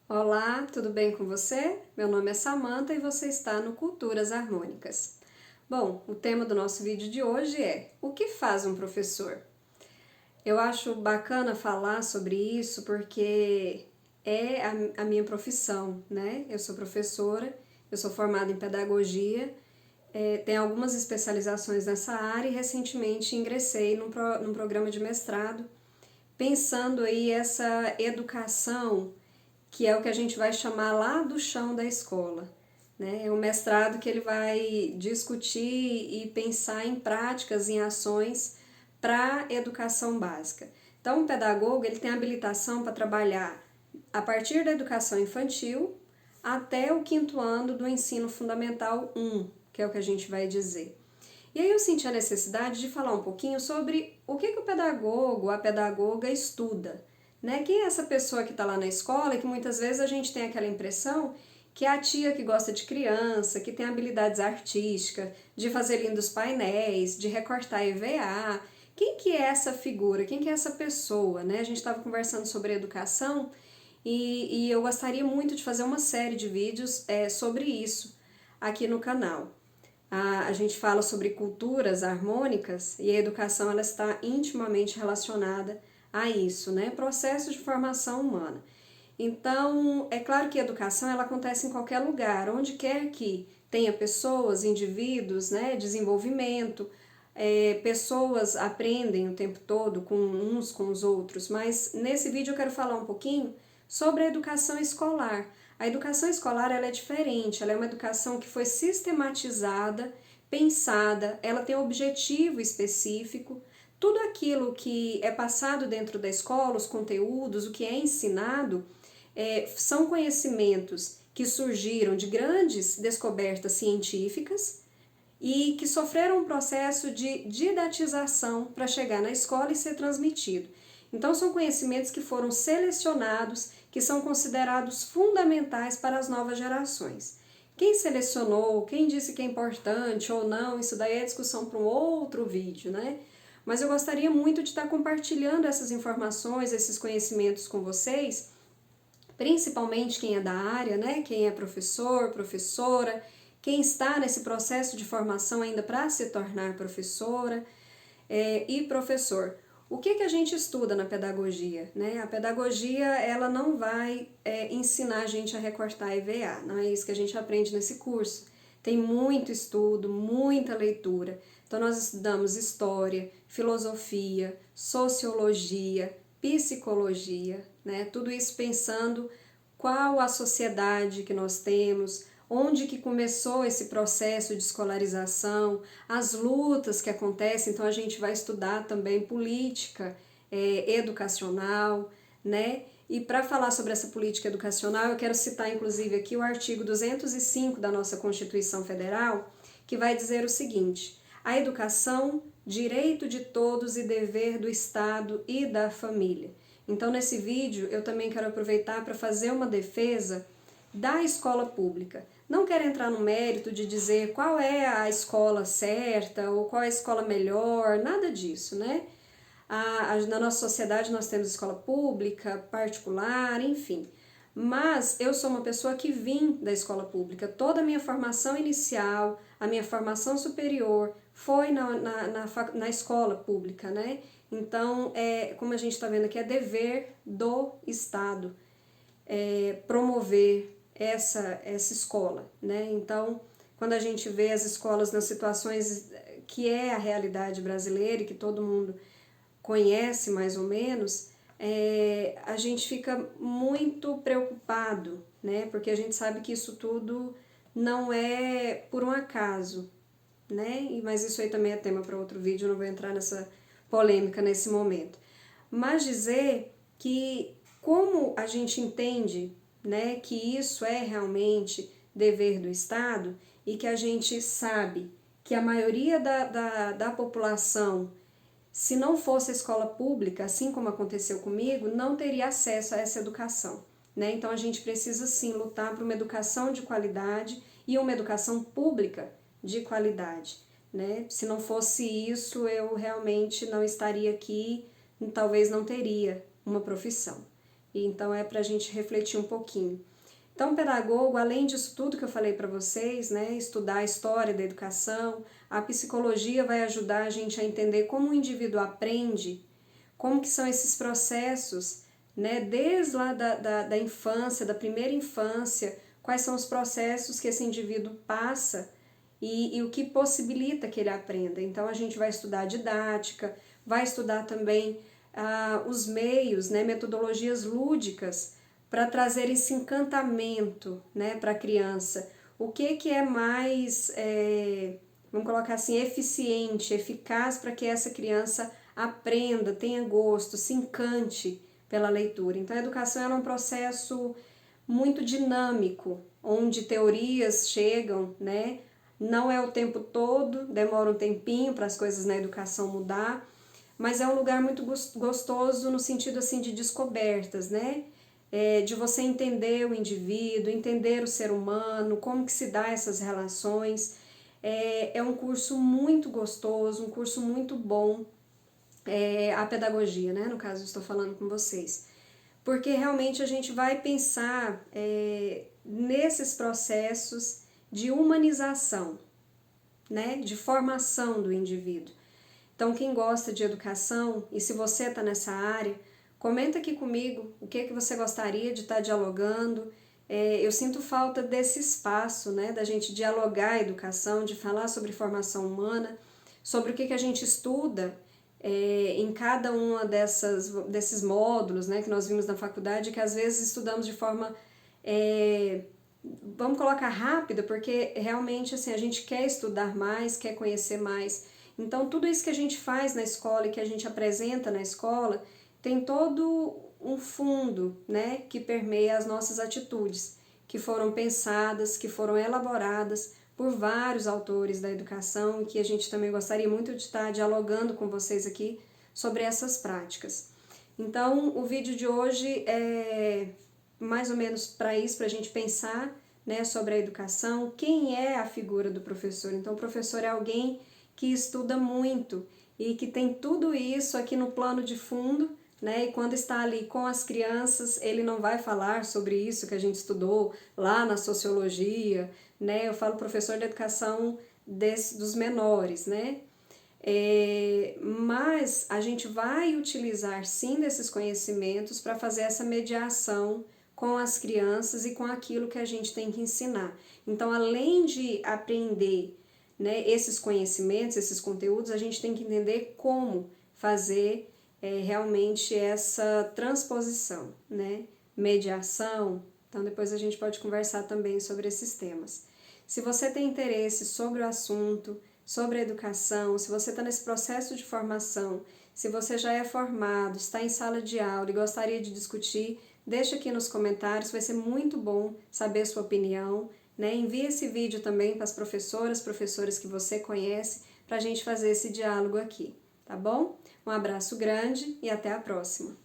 Olá, tudo bem com você? Meu nome é Samantha e você está no Culturas Harmônicas. Bom, o tema do nosso vídeo de hoje é: o que faz um professor? Eu acho bacana falar sobre isso porque é a minha profissão, né? Eu sou professora, eu sou formada em pedagogia, tenho algumas especializações nessa área e recentemente ingressei num programa de mestrado pensando aí essa educação que é o que a gente vai chamar lá do chão da escola. Né? É um mestrado que ele vai discutir e pensar em práticas, em ações para educação básica. Então, o pedagogo ele tem habilitação para trabalhar a partir da educação infantil até o quinto ano do ensino fundamental 1, que é o que a gente vai dizer. E aí eu senti a necessidade de falar um pouquinho sobre o que o pedagogo, a pedagoga estuda. Né? Quem é essa pessoa que está lá na escola e que muitas vezes a gente tem aquela impressão que é a tia que gosta de criança, que tem habilidades artísticas, de fazer lindos painéis, de recortar EVA. Quem que é essa figura? Quem que é essa pessoa? Né? A gente estava conversando sobre educação e eu gostaria muito de fazer uma série de vídeos sobre isso aqui no canal. A gente fala sobre culturas harmônicas e a educação ela está intimamente relacionada a isso, né? Processos de formação humana. Então, é claro que a educação ela acontece em qualquer lugar, onde quer que tenha pessoas, indivíduos, né? Desenvolvimento, pessoas aprendem o tempo todo com uns com os outros, mas nesse vídeo eu quero falar um pouquinho sobre a educação escolar. A educação escolar ela é diferente, ela é uma educação que foi sistematizada, pensada, ela tem um objetivo específico. Tudo aquilo que é passado dentro da escola, os conteúdos, o que é ensinado, são conhecimentos que surgiram de grandes descobertas científicas e que sofreram um processo de didatização para chegar na escola e ser transmitido. Então, são conhecimentos que foram selecionados, que são considerados fundamentais para as novas gerações. Quem selecionou, quem disse que é importante ou não, isso daí é discussão para um outro vídeo, né? Mas eu gostaria muito de estar compartilhando essas informações, esses conhecimentos com vocês, principalmente quem é da área, né? Quem é professor, professora, quem está nesse processo de formação ainda para se tornar professora e professor. O que a gente estuda na pedagogia? Né? A pedagogia ela não vai ensinar a gente a recortar EVA, não é isso que a gente aprende nesse curso. Tem muito estudo, muita leitura. Então nós estudamos história, filosofia, sociologia, psicologia, né? Tudo isso pensando qual a sociedade que nós temos, onde que começou esse processo de escolarização, as lutas que acontecem, então a gente vai estudar também política educacional, né? E para falar sobre essa política educacional, eu quero citar inclusive aqui o artigo 205 da nossa Constituição Federal, que vai dizer o seguinte: a educação, direito de todos e dever do Estado e da família. Então, nesse vídeo, eu também quero aproveitar para fazer uma defesa da escola pública. Não quero entrar no mérito de dizer qual é a escola certa ou qual é a escola melhor, nada disso, né? Na nossa sociedade nós temos escola pública, particular, enfim. Mas eu sou uma pessoa que vim da escola pública. Toda a minha formação inicial, a minha formação superior foi na escola pública, né? Então, como a gente está vendo aqui, é dever do Estado promover essa escola, né? Então, quando a gente vê as escolas nas situações que é a realidade brasileira e que todo mundo conhece mais ou menos, a gente fica muito preocupado, né? Porque a gente sabe que isso tudo não é por um acaso, né? Mas isso aí também é tema para outro vídeo, eu não vou entrar nessa polêmica nesse momento. Mas dizer que como a gente entende, né, que isso é realmente dever do Estado e que a gente sabe que a maioria da população, se não fosse a escola pública, assim como aconteceu comigo, não teria acesso a essa educação. Né? Então a gente precisa sim lutar por uma educação de qualidade e uma educação pública de qualidade. Né? Se não fosse isso, eu realmente não estaria aqui, talvez não teria uma profissão. e então é para a gente refletir um pouquinho. Então, o pedagogo, além disso tudo que eu falei para vocês, né, estudar a história da educação, a psicologia vai ajudar a gente a entender como o indivíduo aprende, como que são esses processos, né, desde lá da infância, da primeira infância, quais são os processos que esse indivíduo passa e o que possibilita que ele aprenda. Então, a gente vai estudar a didática, vai estudar também os meios, né, metodologias lúdicas, para trazer esse encantamento, né, para a criança. O que é mais, vamos colocar assim, eficiente, eficaz para que essa criança aprenda, tenha gosto, se encante pela leitura. Então, a educação é um processo muito dinâmico, onde teorias chegam, né? Não é o tempo todo, demora um tempinho para as coisas na educação mudar, mas é um lugar muito gostoso no sentido assim de descobertas, né? De você entender o indivíduo, entender o ser humano, como que se dá essas relações. É um curso muito gostoso, um curso muito bom, a pedagogia, né? No caso, estou falando com vocês. Porque realmente a gente vai pensar nesses processos de humanização, né? De formação do indivíduo. Então, quem gosta de educação, e se você está nessa área, comenta aqui comigo o que você gostaria de estar dialogando. Eu sinto falta desse espaço, né, da gente dialogar a educação, de falar sobre formação humana, sobre o que a gente estuda em cada uma desses módulos, né, que nós vimos na faculdade, que às vezes estudamos de forma, vamos colocar rápida, porque realmente assim, a gente quer estudar mais, quer conhecer mais. Então, tudo isso que a gente faz na escola e que a gente apresenta na escola tem todo um fundo, né, que permeia as nossas atitudes, que foram pensadas, que foram elaboradas por vários autores da educação e que a gente também gostaria muito de estar dialogando com vocês aqui sobre essas práticas. Então, o vídeo de hoje é mais ou menos para isso, para a gente pensar, né, sobre a educação, quem é a figura do professor. Então, o professor é alguém que estuda muito e que tem tudo isso aqui no plano de fundo, né? E quando está ali com as crianças, ele não vai falar sobre isso que a gente estudou lá na sociologia, né? Eu falo professor de educação dos menores, né? Mas a gente vai utilizar sim desses conhecimentos para fazer essa mediação com as crianças e com aquilo que a gente tem que ensinar. Então, além de aprender, né, esses conhecimentos, esses conteúdos, a gente tem que entender como fazer realmente essa transposição, né? Mediação. Então, depois a gente pode conversar também sobre esses temas. Se você tem interesse sobre o assunto, sobre a educação, se você está nesse processo de formação, se você já é formado, está em sala de aula e gostaria de discutir, deixa aqui nos comentários, vai ser muito bom saber a sua opinião, né? Envie esse vídeo também para as professores que você conhece, para a gente fazer esse diálogo aqui, tá bom? Um abraço grande e até a próxima!